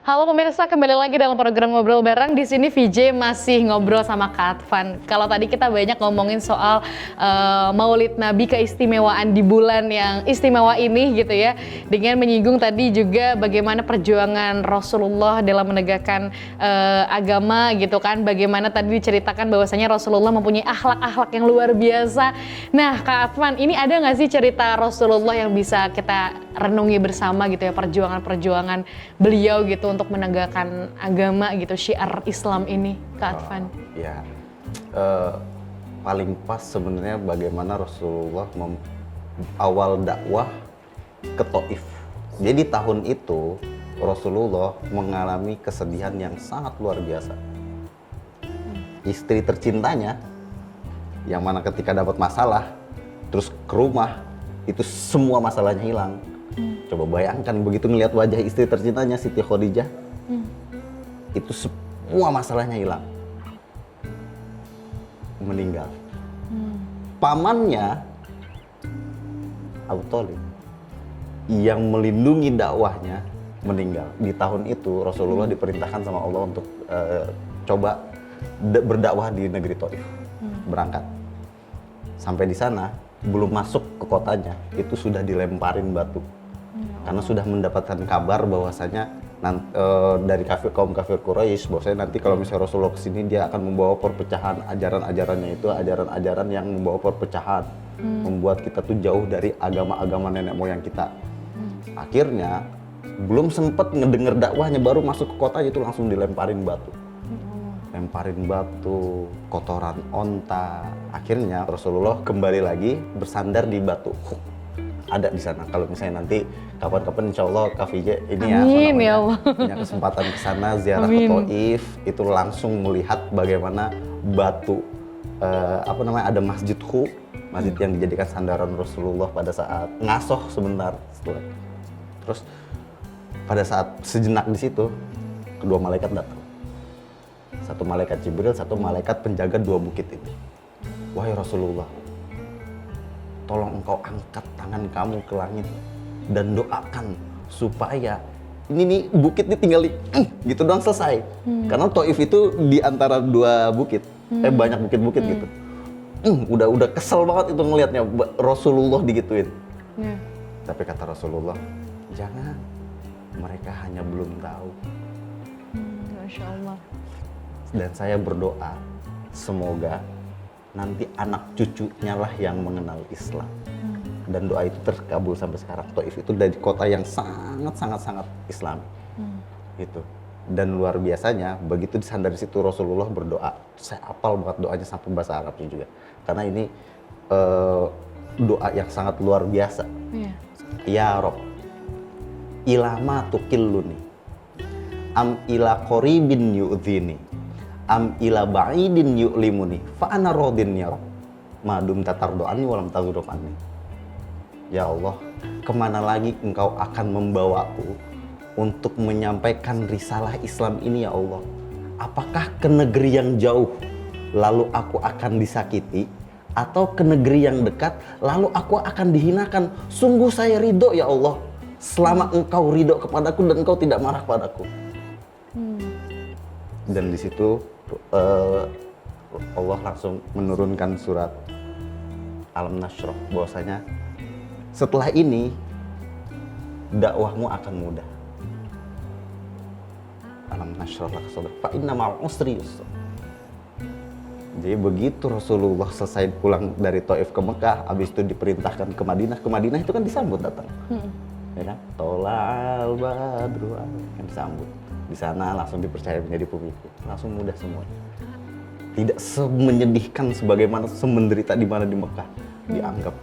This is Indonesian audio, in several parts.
Halo pemirsa, kembali lagi dalam program Ngobrol Bareng. Di sini VJ masih ngobrol sama Kak Advan. Kalau tadi kita banyak ngomongin soal Maulid Nabi, keistimewaan di bulan yang istimewa ini gitu ya. Dengan menyinggung tadi juga bagaimana perjuangan Rasulullah dalam menegakkan agama gitu kan. Bagaimana tadi diceritakan bahwasanya Rasulullah mempunyai akhlak-akhlak yang luar biasa. Nah Kak Advan, ini ada nggak sih cerita Rasulullah yang bisa kita renungi bersama gitu ya, perjuangan-perjuangan beliau gitu untuk menegakkan agama gitu, syiar Islam ini, Kak Advan? Ya, paling pas sebenarnya bagaimana Rasulullah awal dakwah ke Taif. Jadi tahun itu Rasulullah mengalami kesedihan yang sangat luar biasa. Istri tercintanya, yang mana ketika dapat masalah, terus ke rumah, itu semua masalahnya hilang. Coba bayangkan begitu ngelihat wajah istri tercintanya Siti Khadijah, itu semua masalahnya hilang, meninggal. Pamannya Abu Thalib yang melindungi dakwahnya meninggal. Di tahun itu Rasulullah diperintahkan sama Allah untuk coba berdakwah di negeri Taif, berangkat. Sampai di sana belum masuk ke kotanya itu sudah dilemparin batu. Karena sudah mendapatkan kabar bahwasanya dari kaum kafir Quraisy bahwasanya nanti kalau misalnya Rasulullah kesini dia akan membawa perpecahan, ajaran-ajarannya itu ajaran-ajaran yang membawa perpecahan, membuat kita tuh jauh dari agama-agama nenek moyang kita. Akhirnya belum sempat ngedenger dakwahnya baru masuk ke kotanya itu langsung dilemparin batu. Lemparin batu, kotoran onta. Akhirnya Rasulullah kembali lagi bersandar di batu. Ada di sana. Kalau misalnya nanti kapan-kapan insya Allah Kak VJ ini Amin, ya Allah. punya kesempatan ke sana ziarah ke Taif, itu langsung melihat bagaimana batu ada masjid masjid yang dijadikan sandaran Rasulullah pada saat ngasoh sebentar setelah. Terus pada saat sejenak di situ kedua malaikat datang. Satu malaikat Jibril, satu malaikat penjaga dua bukit ini. Wahai Rasulullah, tolong engkau angkat tangan kamu ke langit dan doakan supaya ini nih bukit nih tinggal gitu doang selesai. Karena Taif itu di antara dua bukit, banyak bukit-bukit gitu. Udah kesel banget itu ngelihatnya Rasulullah digituin. Tapi kata Rasulullah, jangan, mereka hanya belum tahu. Masya Allah. Dan saya berdoa semoga nanti anak cucunya lah yang mengenal Islam. Dan doa itu terkabul sampai sekarang. Taif itu dari kota yang sangat Islam. Gitu. Dan luar biasanya begitu disandar di situ Rasulullah berdoa. Saya hafal banget doanya sampai bahasa Arabnya juga. Karena ini doa yang sangat luar biasa. Ya Rob, ilama tukilluni, am ila qoribin yu'dhini, am ila ba'idin yu'limuni, fa ana radin ya Rabb, madum tatardo'ani walam taghdurani. Ya Allah, kemana lagi engkau akan membawaku untuk menyampaikan risalah Islam ini ya Allah? Apakah ke negeri yang jauh lalu aku akan disakiti, atau ke negeri yang dekat lalu aku akan dihinakan? Sungguh saya ridho ya Allah selama engkau ridho kepadaku dan engkau tidak marah padaku. Dan di situ Allah langsung menurunkan surat Alam Nashrah bahwasanya setelah ini dakwahmu akan mudah. Alam Nashrah laka sadrak fa inna ma'al usri yusra. Jadi begitu Rasulullah selesai pulang dari Taif ke Mekah, habis itu diperintahkan ke Madinah. Ke Madinah itu kan disambut datang. Ya kan? Tolal badru kan disambut. Di sana langsung dipercaya menjadi pemimpin, langsung mudah semua. Tidak semenyedihkan sebagaimana semenderita di mana di Mekah. Dianggap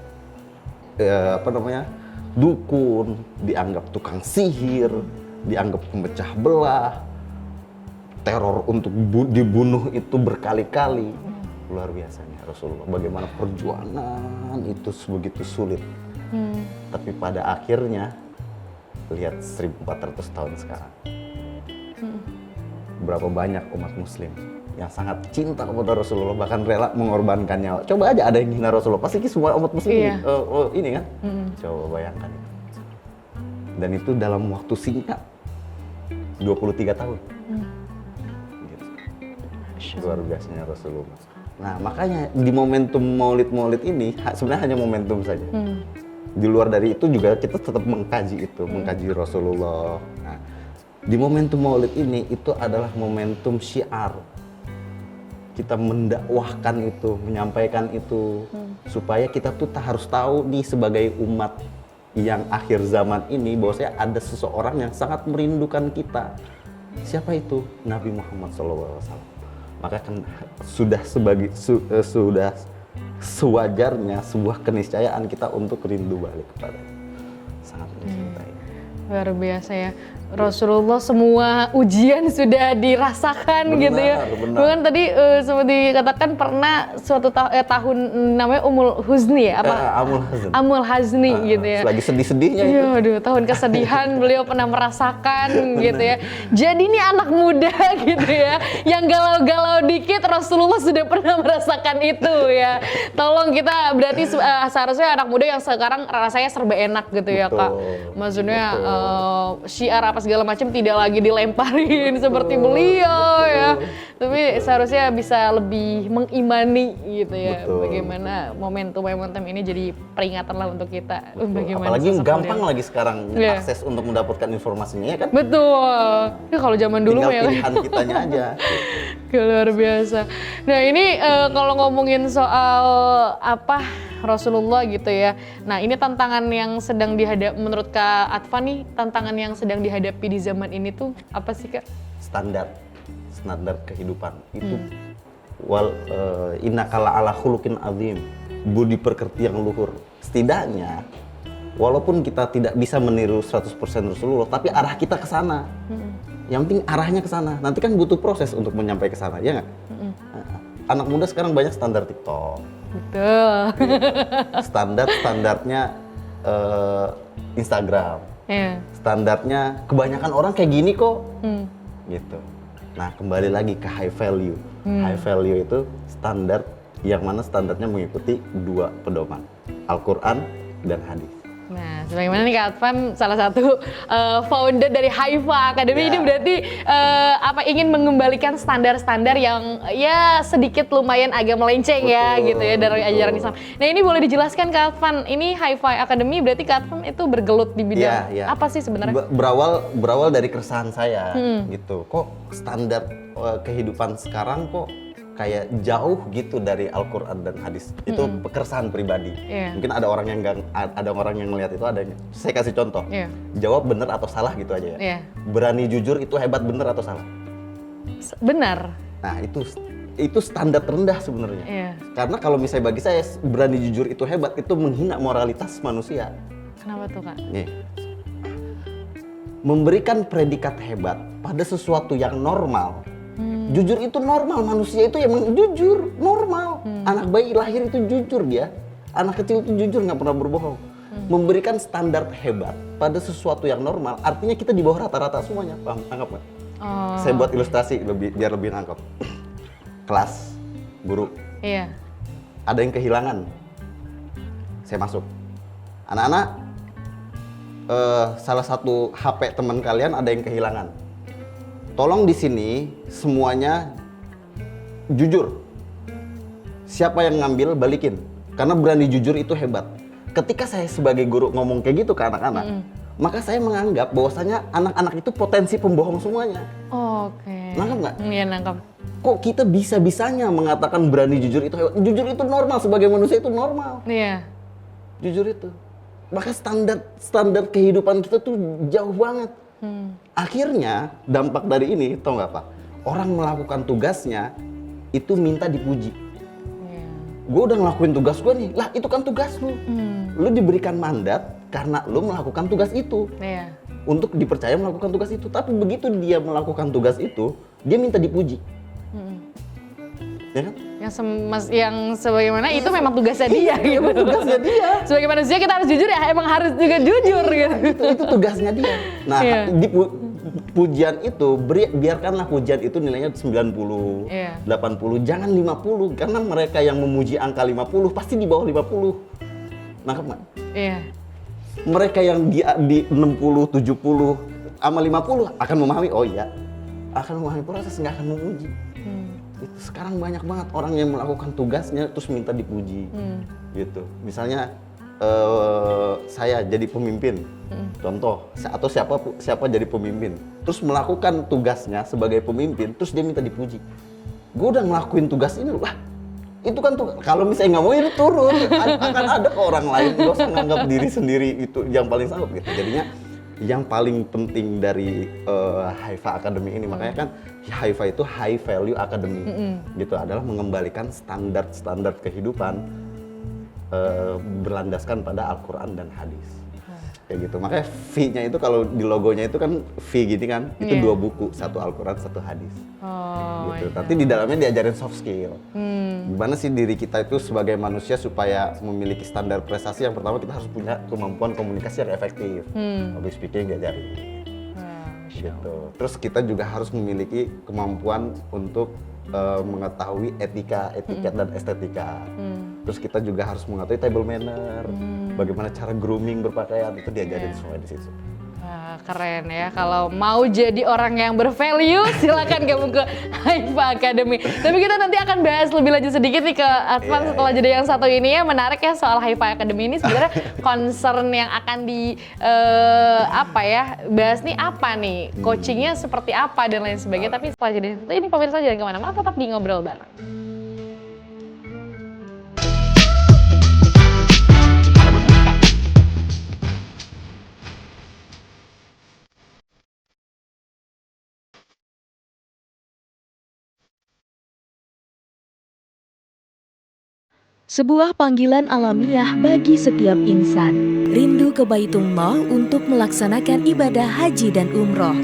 dukun, dianggap tukang sihir, dianggap pemecah belah, teror untuk dibunuh itu berkali-kali. Luar biasanya Rasulullah bagaimana perjuangan itu begitu sulit. Tapi pada akhirnya lihat 1400 tahun sekarang. Berapa banyak umat muslim yang sangat cinta kepada Rasulullah, bahkan rela mengorbankan nyawa. Coba aja ada yang hina Rasulullah, pasti semua umat muslim ini kan. Coba bayangkan itu. Dan itu dalam waktu singkat 23 tahun. Gitu. Luar biasanya Rasulullah. Nah, makanya di momentum Maulid ini sebenarnya hanya momentum saja. Di luar dari itu juga kita tetap mengkaji itu, mengkaji Rasulullah. Nah, di momentum Maulid ini itu adalah momentum syiar. Kita mendakwahkan itu, menyampaikan itu, supaya kita tuh harus tahu nih sebagai umat yang akhir zaman ini bahwasanya ada seseorang yang sangat merindukan kita. Siapa itu? Nabi Muhammad SAW. Maka kan sudah sewajarnya sebuah keniscayaan kita untuk rindu balik kepada sangat mencintai. Luar biasa ya. Rasulullah semua ujian sudah dirasakan gitu ya. Benar. Bahkan tadi seperti dikatakan pernah suatu tahun namanya Umul Huzni ya apa? Amul Hazni gitu ya. Lagi sedih-sedihnya itu. Iya, aduh, tahun kesedihan beliau pernah merasakan gitu ya. Jadi ini anak muda gitu ya, yang galau-galau dikit Rasulullah sudah pernah merasakan itu ya. Tolong kita berarti seharusnya anak muda yang sekarang rasanya serba enak gitu ya Kak. Maksudnya syiar apa segala macam tidak lagi dilemparin seperti beliau ya. Tapi seharusnya bisa lebih mengimani gitu ya. Bagaimana momentum ini jadi peringatan lah untuk kita. Bagaimana apalagi gampang lagi sekarang akses untuk mendapatkan informasinya ya kan. Betul. Ya kalau zaman dulu tinggal ya pilihan kitanya aja. Luar biasa. Nah ini kalau ngomongin soal apa Rasulullah gitu ya. Nah ini tantangan yang sedang menurut Kak Atfa nih, tantangan yang sedang dihadapi di zaman ini tuh apa sih Kak? Standar kehidupan itu innakala ala khuluqin azim, budi pekerti yang luhur. Setidaknya walaupun kita tidak bisa meniru 100% Rasulullah, tapi arah kita ke sana. Yang penting arahnya ke sana. Nanti kan butuh proses untuk menyampaikan ke sana, ya nggak? Anak muda sekarang banyak standar TikTok. Betul. Standarnya Instagram. Yeah. Standarnya kebanyakan orang kayak gini kok. Gitu. Nah, kembali lagi ke high value. High value itu standar yang mana standarnya mengikuti dua pedoman, Al-Quran dan hadis. Nah, sebagaimana nih Kak Atfan salah satu founder dari Haifa Academy ini berarti ingin mengembalikan standar-standar yang ya sedikit lumayan agak melenceng gitu ya dari ajaran Islam. Nah, ini boleh dijelaskan Kak Atfan, ini Haifa Academy berarti Kak Atfan itu bergelut di bidang apa sih sebenarnya? Berawal dari keresahan saya gitu. Kok standar kehidupan sekarang kok kayak jauh gitu dari Al-Quran dan hadis. Itu keresahan pribadi. Mungkin ada orang yang melihat itu adanya. Saya kasih contoh. Jawab benar atau salah gitu aja ya. Berani jujur itu hebat, benar atau salah? Benar. Nah, itu standar terendah sebenarnya. Karena kalau misalnya bagi saya berani jujur itu hebat, itu menghina moralitas manusia. Kenapa tuh Kak? Nih. Memberikan predikat hebat pada sesuatu yang normal. Jujur itu normal, manusia itu emang jujur, normal. Anak bayi lahir itu jujur dia. Anak kecil itu jujur, nggak pernah berbohong. Memberikan standar hebat pada sesuatu yang normal, artinya kita di bawah rata-rata semuanya. Paham? Anggap nggak? Saya buat ilustrasi biar lebih nangkep. Kelas, guru. Iya. Ada yang kehilangan. Saya masuk. Anak-anak, salah satu HP teman kalian ada yang kehilangan. Tolong di sini semuanya jujur. Siapa yang ngambil balikin. Karena berani jujur itu hebat. Ketika saya sebagai guru ngomong kayak gitu ke anak-anak, maka saya menganggap bahwasanya anak-anak itu potensi pembohong semuanya. Oke. Nangkap nggak? Iya, nangkap. Kok kita bisa-bisanya mengatakan berani jujur itu hebat? Jujur itu normal, sebagai manusia itu normal. Iya. Jujur itu. Maka standar kehidupan kita tuh jauh banget. Akhirnya dampak dari ini, tau nggak Pak? Orang melakukan tugasnya itu minta dipuji. Gue udah ngelakuin tugas gue nih, lah itu kan tugas lu. Lu diberikan mandat karena lu melakukan tugas itu. Untuk dipercaya melakukan tugas itu. Tapi begitu dia melakukan tugas itu, dia minta dipuji. Ya kan? Yang sebagaimana itu memang tugasnya dia gitu. Tugasnya dia. Sebagai manusia kita harus jujur ya, emang harus juga jujur gitu. Itu tugasnya dia. Nah, di pujian itu biarkanlah pujian itu nilainya 90, 80, jangan 50 karena mereka yang memuji angka 50 pasti di bawah 50. Nangkep nggak? Iya. Mereka yang di 60, 70 sama 50 akan memahami, oh iya, akan memahami proses, nggak akan memuji. Itu sekarang banyak banget orang yang melakukan tugasnya terus minta dipuji, gitu. Misalnya saya jadi pemimpin, contoh, atau siapa jadi pemimpin, terus melakukan tugasnya sebagai pemimpin, terus dia minta dipuji. Gue udah ngelakuin tugas ini, wah itu kan tuh kalau misalnya nggak mau itu turun, akan ada ke orang lain, gak usah nganggap diri sendiri itu yang paling sanggup gitu. Jadinya yang paling penting dari Haifa Academy ini, makanya kan Haifa itu High Value Academy, gitu, adalah mengembalikan standar kehidupan berlandaskan pada Al-Quran dan hadis. Kayak gitu, makanya V-nya itu kalau di logonya itu kan V gini kan, itu 2 buku, 1 Al-Quran, 1 hadis. Gitu. Tapi di dalamnya diajarin soft skill. Gimana sih diri kita itu sebagai manusia supaya memiliki standar prestasi, yang pertama kita harus punya kemampuan komunikasi yang efektif. Public speaking diajarin. Gitu. Terus kita juga harus memiliki kemampuan untuk mengetahui etika dan estetika. Terus kita juga harus mengetahui table manner, bagaimana cara grooming berpakaian, itu diajarin semua di situ. Wah, keren ya. Kalau mau jadi orang yang bervalue, silakan gabung ke Haifa Academy. Tapi kita nanti akan bahas lebih lanjut sedikit nih ke Advan setelah jeda yang satu ini ya. Menarik ya soal Haifa Academy ini, sebenarnya concern yang akan bahas nih apa nih, coachingnya seperti apa dan lain sebagainya. Tapi setelah jeda yang satu ini, pemirsa jangan kemana-mana, tetap di Ngobrol Bareng. Sebuah panggilan alamiah bagi setiap insan. Rindu ke Baitullah untuk melaksanakan ibadah haji dan umroh.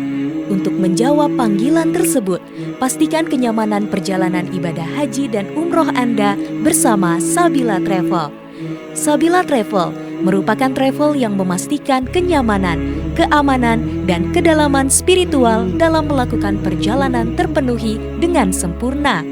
Untuk menjawab panggilan tersebut, pastikan kenyamanan perjalanan ibadah haji dan umroh Anda bersama Sabila Travel. Sabila Travel merupakan travel yang memastikan kenyamanan, keamanan, dan kedalaman spiritual dalam melakukan perjalanan terpenuhi dengan sempurna.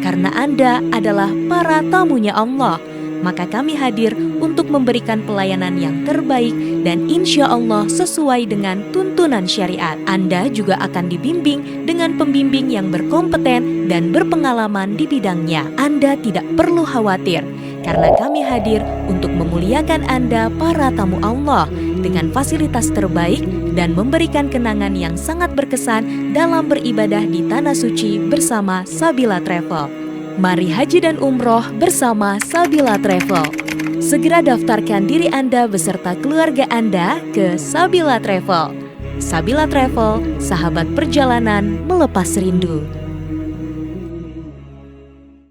Karena Anda adalah para tamunya Allah, maka kami hadir untuk memberikan pelayanan yang terbaik dan insya Allah sesuai dengan tuntunan syariat. Anda juga akan dibimbing dengan pembimbing yang berkompeten dan berpengalaman di bidangnya. Anda tidak perlu khawatir, karena kami hadir untuk memuliakan Anda para tamu Allah dengan fasilitas terbaik dan memberikan kenangan yang sangat berkesan dalam beribadah di Tanah Suci bersama Sabila Travel. Mari haji dan umroh bersama Sabila Travel. Segera daftarkan diri Anda beserta keluarga Anda ke Sabila Travel. Sabila Travel, sahabat perjalanan melepas rindu.